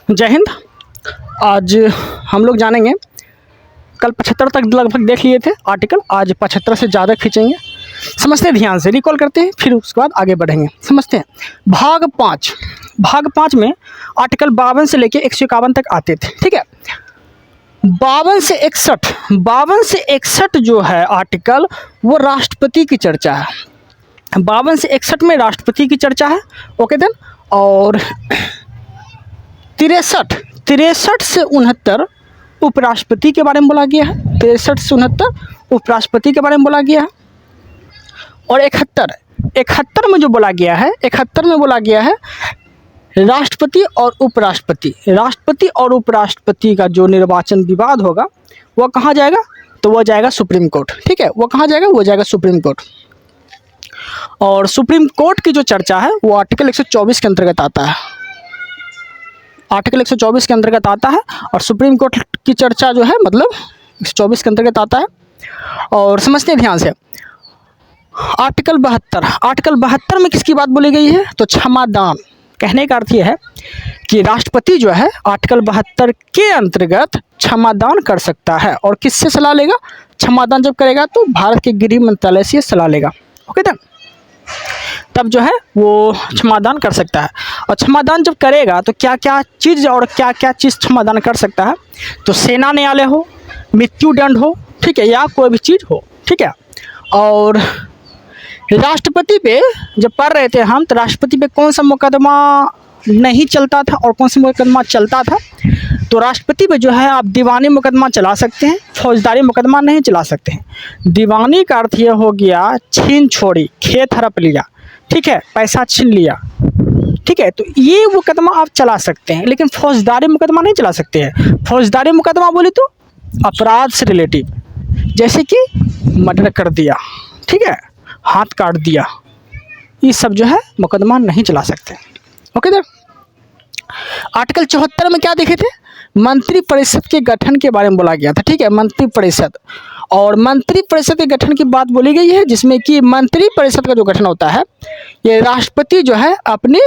जय हिंद। आज हम लोग जानेंगे, कल 75 तक लगभग देख लिए थे आर्टिकल, आज 75 से ज़्यादा खींचेंगे। समझते हैं, ध्यान से रिकॉल करते हैं, फिर उसके बाद आगे बढ़ेंगे। समझते हैं। भाग पाँच में आर्टिकल 52 से लेके 151 तक आते थे। ठीक है, 52 से 61 जो है आर्टिकल, वो राष्ट्रपति की चर्चा है। 52 से 61 में राष्ट्रपति की चर्चा है। Okay then. और 63 से 69 उपराष्ट्रपति के बारे में बोला गया है। 63 से 69 उपराष्ट्रपति के बारे में बोला गया है। और 71 में जो बोला गया है, 71 में बोला गया है राष्ट्रपति और उपराष्ट्रपति का जो निर्वाचन विवाद होगा वह कहाँ जाएगा, तो वह जाएगा सुप्रीम कोर्ट। ठीक है, वह कहाँ जाएगा, वो जाएगा सुप्रीम कोर्ट। और सुप्रीम कोर्ट की जो चर्चा है वो आर्टिकल 124 के अंतर्गत आता है। आर्टिकल 124 के अंतर्गत आता है और सुप्रीम कोर्ट की चर्चा जो है मतलब 124 के अंतर्गत आता है। और समझते हैं ध्यान से, आर्टिकल 72 में किसकी बात बोली गई है, तो क्षमादान। कहने का अर्थ यह है कि राष्ट्रपति जो है आर्टिकल 72 के अंतर्गत क्षमादान कर सकता है। और किससे सलाह लेगा, क्षमादान जब करेगा तो भारत के गृह मंत्रालय से सलाह लेगा। ओके देन, तब जो है वो क्षमादान कर सकता है। और क्षमादान जब करेगा तो क्या क्या चीज़ क्षमादान कर सकता है, तो सेना न्यायालय हो, मृत्यु दंड हो, ठीक है, या कोई भी चीज़ हो। ठीक है। और राष्ट्रपति पे जब पढ़ रहे थे हम, तो राष्ट्रपति पे कौन सा मुकदमा नहीं चलता था और कौन सा मुकदमा चलता था, तो राष्ट्रपति पे जो है आप दीवानी मुकदमा चला सकते हैं, फौजदारी मुकदमा नहीं चला सकते हैं। दीवानी का अर्थ ये हो गया छीन छोड़ी, खेत हड़प लिया, ठीक है, पैसा छीन लिया, ठीक है, तो ये मुकदमा आप चला सकते हैं, लेकिन फौजदारी मुकदमा नहीं चला सकते हैं। फौजदारी मुकदमा बोले तो अपराध से रिलेटिव, जैसे कि मर्डर कर दिया, ठीक है, हाथ काट दिया, ये सब जो है मुकदमा नहीं चला सकते। Okay sir. आर्टिकल 74 में क्या देखे थे, मंत्रिपरिषद के गठन के बारे में बोला गया था। ठीक है, मंत्रिपरिषद, और मंत्रिपरिषद के गठन की बात बोली गई है, जिसमें कि मंत्रिपरिषद का जो गठन होता है ये राष्ट्रपति जो है अपनी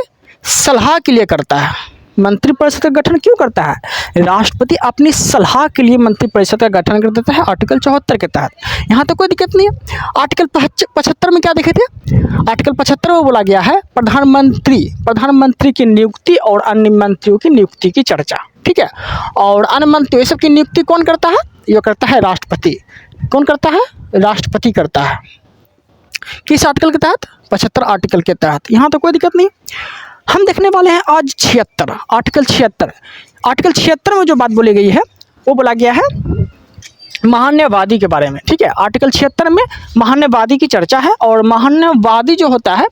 सलाह के लिए करता है। मंत्रिपरिषद का गठन क्यों करता है, राष्ट्रपति अपनी सलाह के लिए मंत्रिपरिषद का गठन कर देता है आर्टिकल 74 के तहत। यहाँ तो कोई दिक्कत नहीं है। आर्टिकल 75 में क्या देखे थे, आर्टिकल 75 में बोला गया है प्रधानमंत्री की नियुक्ति और अन्य मंत्रियों की नियुक्ति की चर्चा। ठीक है, और अन्य मंत्रियों सब की नियुक्ति कौन करता है, ये करता है राष्ट्रपति। कौन करता है, राष्ट्रपति करता है। किस आर्टिकल के तहत, 75 आर्टिकल के तहत। यहाँ तो कोई दिक्कत नहीं। हम देखने वाले हैं आज 76 आर्टिकल 76 में जो बात बोली गई है वो बोला गया है महान्यवादी के बारे में। ठीक है, आर्टिकल 76 में महान्यवादी की चर्चा है। और महान्यवादी जो होता है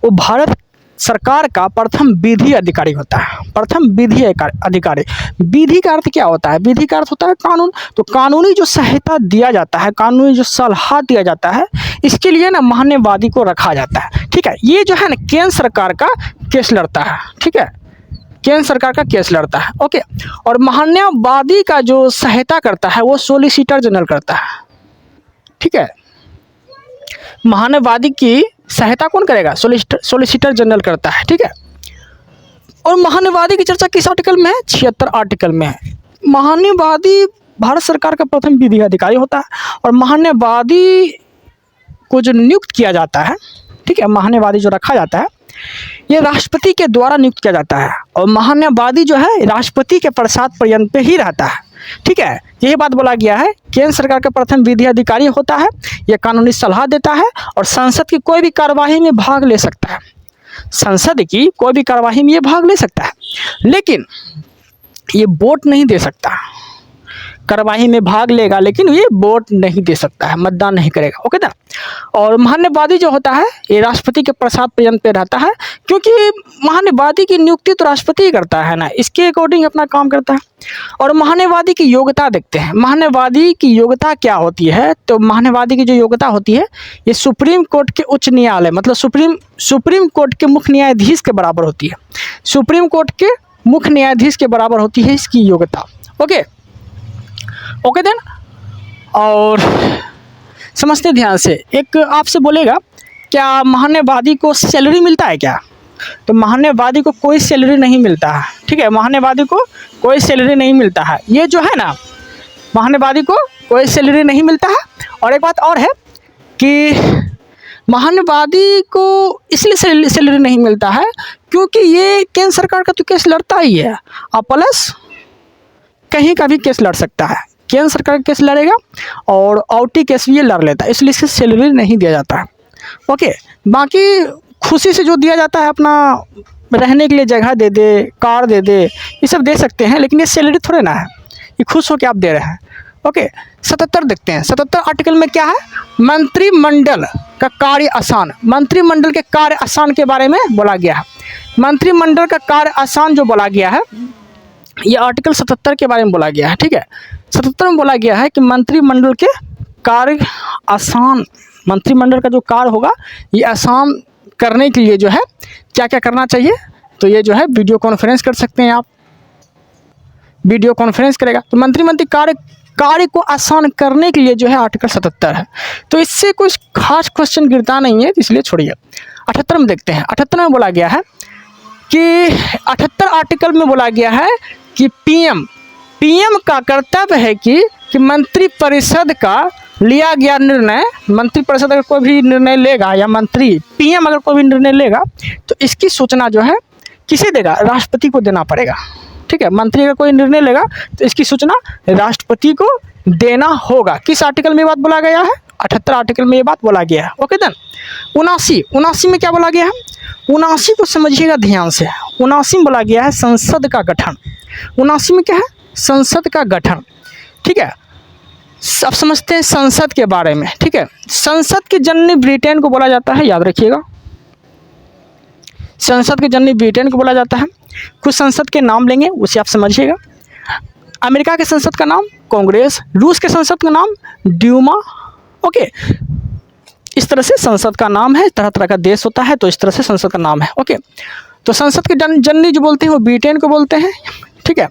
वो भारत सरकार का प्रथम विधि अधिकारी होता है। प्रथम विधि अधिकारी, विधि का अर्थ क्या होता है, विधि का अर्थ होता है कानून। तो कानूनी जो सहायता दिया जाता है, कानूनी जो सलाह दिया जाता है, इसके लिए ना महान्यवादी को रखा जाता है। ठीक है, ये जो है ना केंद्र सरकार का केस लड़ता है। ठीक है, केंद्र सरकार का केस लड़ता है। ओके, और महान्यवादी का जो सहायता करता है वो सॉलिसिटर जनरल करता है। ठीक है, महान्यवादी की सहायता कौन करेगा, सॉलिसिटर जनरल करता है। ठीक है, और महान्यवादी की चर्चा किस आर्टिकल में है, 76 आर्टिकल में है। महान्यवादी भारत सरकार का प्रथम विधि अधिकारी होता है। और महान्यवादी को जो नियुक्त किया जाता है, ठीक है, महान्यवादी जो रखा जाता है ये राष्ट्रपति के द्वारा नियुक्त किया जाता है। और महान्यवादी जो है राष्ट्रपति के प्रसाद पर्यंत पे ही रहता है। ठीक है, यही बात बोला गया है, केंद्र सरकार का प्रथम विधि अधिकारी होता है, यह कानूनी सलाह देता है और संसद की कोई भी कार्यवाही में भाग ले सकता है। संसद की कोई भी कार्यवाही में ये भाग ले सकता है, लेकिन ये वोट नहीं दे सकता। कार्यवाही में भाग लेगा लेकिन ये वोट नहीं दे सकता है, मतदान नहीं करेगा। ओके ना। और महान्यवादी जो होता है ये राष्ट्रपति के प्रसाद पर्यंत पे रहता है, क्योंकि महान्यवादी की नियुक्ति तो राष्ट्रपति ही करता है ना, इसके अकॉर्डिंग अपना काम करता है। और महान्यवादी की योग्यता देखते हैं, महान्यवादी की योग्यता क्या होती है, तो महान्यवादी की जो योग्यता होती है ये सुप्रीम कोर्ट के उच्च न्यायालय मतलब सुप्रीम कोर्ट के मुख्य न्यायाधीश के बराबर होती है। सुप्रीम कोर्ट के मुख्य न्यायाधीश के बराबर होती है इसकी योग्यता। Okay then. और समझते ध्यान से, एक आपसे बोलेगा क्या महान्यवादी को सैलरी मिलता है क्या, तो महान्यवादी को कोई सैलरी नहीं मिलता है, ठीक है, महान्यवादी को कोई सैलरी नहीं मिलता है। ये जो है ना, महान्यवादी को कोई सैलरी नहीं मिलता है। और एक बात और है कि महान्यवादी को इसलिए सैलरी नहीं मिलता है क्योंकि ये केंद्र सरकार का तो केस लड़ता ही है, और प्लस कहीं का भी केस लड़ सकता है, केंद्र सरकार का केस लड़ेगा और आउटी केस भी ये लड़ लेता है, इसलिए इससे सैलरी नहीं दिया जाता है। ओके, बाकी खुशी से जो दिया जाता है, अपना रहने के लिए जगह दे दे, कार दे दे, ये सब दे सकते हैं, लेकिन ये सैलरी थोड़े ना है, ये खुश हो के आप दे रहे हैं। ओके, 77 देखते हैं। 77 आर्टिकल में क्या है, मंत्रिमंडल का कार्य आसान, मंत्रिमंडल के कार्य आसान के बारे में बोला गया है। मंत्रिमंडल का कार्य आसान जो बोला गया है, ये आर्टिकल 77 के बारे में बोला गया है, ठीक है। 77 में बोला गया है कि मंत्रिमंडल के कार्य आसान, मंत्रिमंडल का जो कार्य होगा ये आसान करने के लिए जो है क्या क्या करना चाहिए, तो ये जो है वीडियो कॉन्फ्रेंस कर सकते हैं आप, वीडियो कॉन्फ्रेंस करेगा तो मंत्रिमंडल कार्य को आसान करने के लिए जो है आर्टिकल 77 है। तो इससे कुछ खास क्वेश्चन गिरता नहीं है, इसलिए छोड़िए। 78 में देखते हैं। 78 में बोला गया है कि 78 आर्टिकल में बोला गया है कि पीएम का कर्तव्य है कि मंत्रिपरिषद का लिया गया निर्णय, मंत्रिपरिषद अगर कोई भी निर्णय लेगा या पीएम अगर कोई भी निर्णय लेगा तो इसकी सूचना जो है किसे देगा, राष्ट्रपति को देना पड़ेगा, ठीक है। मंत्री अगर कोई निर्णय लेगा तो इसकी सूचना राष्ट्रपति को देना होगा। किस आर्टिकल में ये बात बोला गया है, 78 आर्टिकल में ये बात बोला गया है। ओके देन 79 में क्या बोला गया है, 79 को समझिएगा ध्यान से। 79 में बोला गया है संसद का गठन। 79 में क्या है, संसद का गठन, ठीक है। अब समझते हैं संसद के बारे में, ठीक है। संसद की जननी ब्रिटेन को बोला जाता है, याद रखिएगा, संसद की जननी ब्रिटेन को बोला जाता है। कुछ संसद के नाम लेंगे, उसे आप समझिएगा। अमेरिका के संसद का नाम कांग्रेस, रूस के संसद का नाम ड्यूमा। ओके, इस तरह से संसद का नाम है, तरह तरह का देश होता है तो इस तरह से संसद का नाम है। ओके, तो संसद की जननी जो बोलते हैं वो ब्रिटेन को बोलते हैं, ठीक है।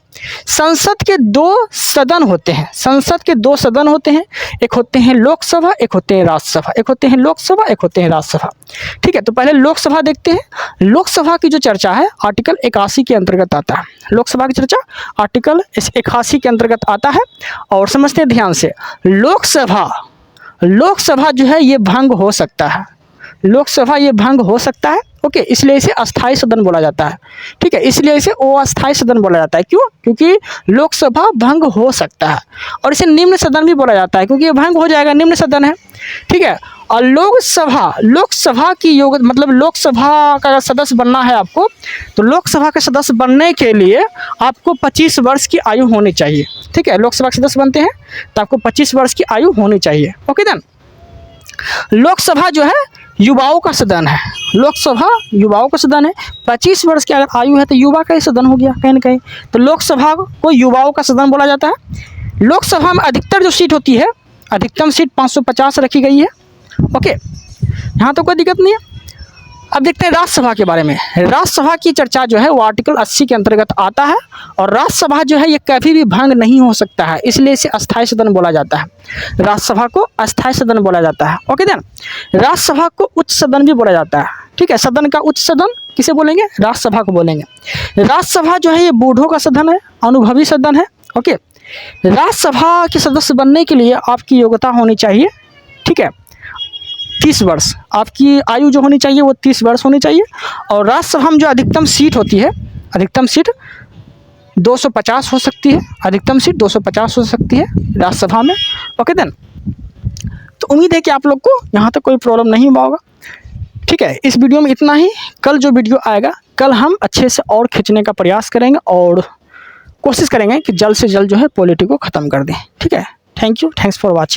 संसद के 2 सदन होते हैं, संसद के 2 सदन होते हैं, एक होते हैं लोकसभा, एक होते हैं राज्यसभा, एक होते हैं लोकसभा, एक होते हैं राज्यसभा, ठीक है। तो पहले लोकसभा देखते हैं। लोकसभा की जो चर्चा है आर्टिकल 81 के अंतर्गत आता है। लोकसभा की चर्चा आर्टिकल 81 के अंतर्गत आता है। और समझते हैं ध्यान से, लोकसभा जो है ये भंग हो सकता है, लोकसभा ये भंग हो सकता है। ओके, इसलिए इसे अस्थायी सदन बोला जाता है, ठीक है। इसलिए इसे अस्थायी सदन बोला जाता है। क्यों? क्योंकि लोकसभा भंग हो सकता है। और इसे निम्न सदन भी बोला जाता है क्योंकि ये भंग हो जाएगा, निम्न सदन है, ठीक है। और लोकसभा की योग मतलब लोकसभा का सदस्य बनना है आपको, तो लोकसभा के सदस्य बनने के लिए आपको 25 वर्ष की आयु होनी चाहिए, ठीक है। लोकसभा के सदस्य बनते हैं तो आपको 25 वर्ष की आयु होनी चाहिए। ओके देन, लोकसभा जो है युवाओं का सदन है, लोकसभा युवाओं का सदन है। 25 वर्ष की अगर आयु है तो युवा का ही सदन हो गया कहीं ना कहीं, तो लोकसभा को युवाओं का सदन बोला जाता है। लोकसभा में अधिकतर जो सीट होती है, अधिकतम सीट 550 रखी गई है। ओके, यहाँ तो कोई दिक्कत नहीं है। अब देखते हैं राज्यसभा के बारे में। राज्यसभा की चर्चा जो है वो आर्टिकल 80 के अंतर्गत आता है। और राज्यसभा जो है ये कभी भी भंग नहीं हो सकता है, इसलिए इसे अस्थायी सदन बोला जाता है। राज्यसभा को अस्थायी सदन बोला जाता है। ओके देन, राज्यसभा को उच्च सदन भी बोला जाता है, ठीक है। सदन का उच्च सदन किसे बोलेंगे, राज्यसभा को बोलेंगे। राज्यसभा जो है ये बूढ़ों का सदन है, अनुभवी सदन है। ओके, राज्यसभा के सदस्य बनने के लिए आपकी योग्यता होनी चाहिए, ठीक है, 30 वर्ष। आपकी आयु जो होनी चाहिए वो 30 वर्ष होनी चाहिए। और राज्यसभा में जो अधिकतम सीट होती है, अधिकतम सीट 250 हो सकती है, अधिकतम सीट 250 हो सकती है राज्यसभा में। ओके देन, तो उम्मीद है कि आप लोग को यहाँ तक कोई प्रॉब्लम नहीं हुआ होगा, ठीक है। इस वीडियो में इतना ही। कल जो वीडियो आएगा, कल हम अच्छे से और खींचने का प्रयास करेंगे और कोशिश करेंगे कि जल्द से जल्द जो है पॉलिटी को ख़त्म कर दें, ठीक है। Thank you, thanks for watching.